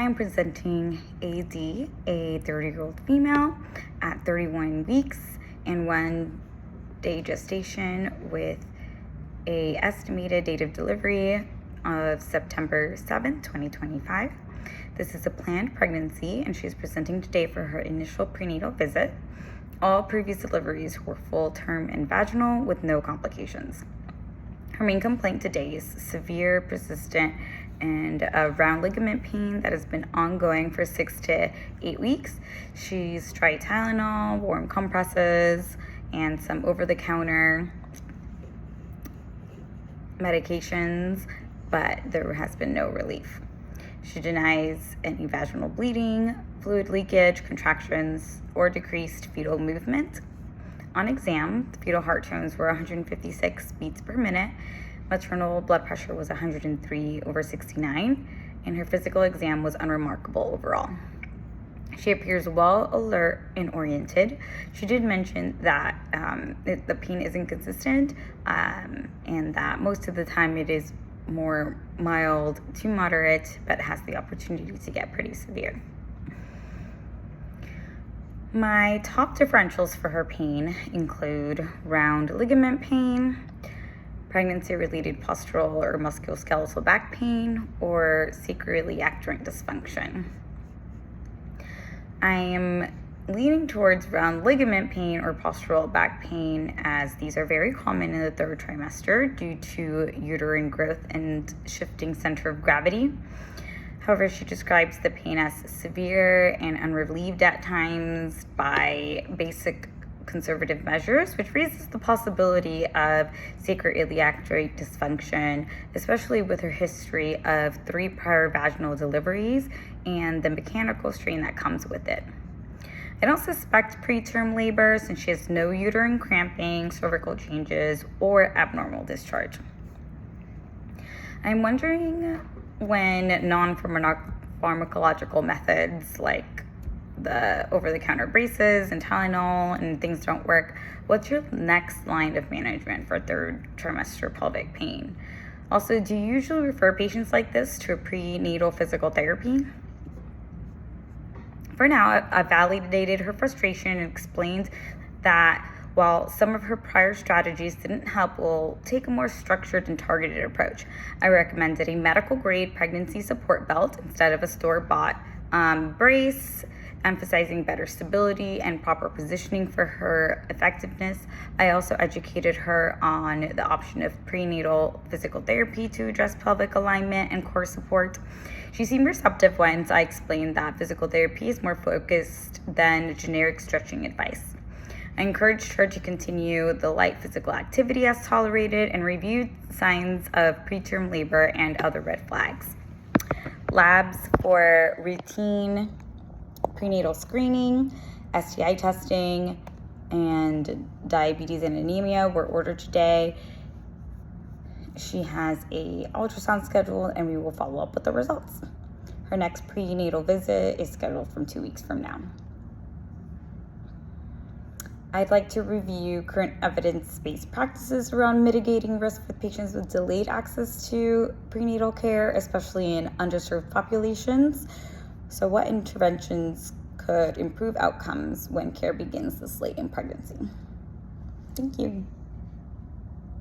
I am presenting AD, a 30-year-old female at 31 weeks and 1 day gestation with a estimated date of delivery of September 7th, 2025. This is a planned pregnancy and she's presenting today for her initial prenatal visit. All previous deliveries were full term and vaginal with no complications. Her main complaint today is severe, persistent, and round ligament pain that has been ongoing for 6 to 8 weeks. She's tried Tylenol, warm compresses, and some over-the-counter medications, but there has been no relief. She denies any vaginal bleeding, fluid leakage, contractions, or decreased fetal movement. On exam, the fetal heart tones were 156 beats per minute. Maternal blood pressure was 103/69, and her physical exam was unremarkable overall. She appears well alert and oriented. She did mention that the pain isn't consistent and that most of the time it is more mild to moderate, but has the opportunity to get pretty severe. My top differentials for her pain include round ligament pain, pregnancy-related postural or musculoskeletal back pain, or sacroiliac joint dysfunction. I am leaning towards round ligament pain or postural back pain, as these are very common in the 3rd trimester due to uterine growth and shifting center of gravity. However, she describes the pain as severe and unrelieved at times by basic conservative measures, which raises the possibility of sacroiliac joint dysfunction, especially with her history of 3 prior vaginal deliveries and the mechanical strain that comes with it. I don't suspect preterm labor since she has no uterine cramping, cervical changes, or abnormal discharge. I'm wondering, when non-pharmacological methods like the over-the-counter braces and Tylenol and things don't work, what's your next line of management for 3rd trimester pelvic pain? Also, do you usually refer patients like this to a prenatal physical therapy? For now, I've validated her frustration and explained that while some of her prior strategies didn't help, we'll take a more structured and targeted approach. I recommended a medical-grade pregnancy support belt instead of a store-bought brace, emphasizing better stability and proper positioning for her effectiveness. I also educated her on the option of prenatal physical therapy to address pelvic alignment and core support. She seemed receptive once I explained that physical therapy is more focused than generic stretching advice. I encouraged her to continue the light physical activity as tolerated and reviewed signs of preterm labor and other red flags. Labs for routine prenatal screening, STI testing, and diabetes and anemia were ordered today. She has a ultrasound scheduled and we will follow up with the results. Her next prenatal visit is scheduled from 2 weeks from now. I'd like to review current evidence-based practices around mitigating risk with patients with delayed access to prenatal care, especially in underserved populations. So what interventions could improve outcomes when care begins this late in pregnancy? Thank you.